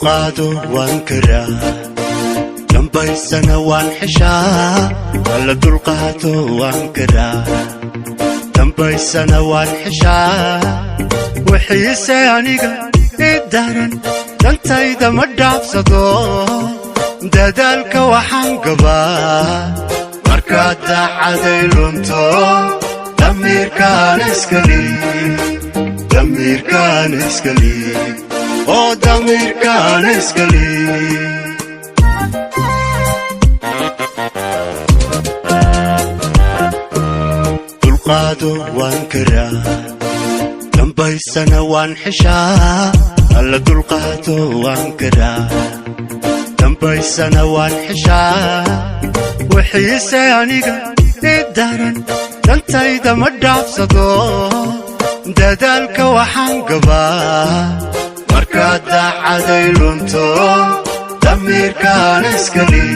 dulqaado waan karaa dambaysana waan xishaa alla dulqaado waan karaa dambaysana waan xishaa wixiise aniga idaran dantayda ma dhaafsado dadaalka waxaan gabaa markaad daacaday lunto damiirkaan iskali oo damiirkaan iskali dulqaado waan karaa dambaysana waan xishaa alla dulqaado waan karaa dambaysana waan xishaa wixiise aniga idaran dantayda ma dhaafsado dadaalka waxaan gabaa markaad daacaday lunto damiirkaan iskali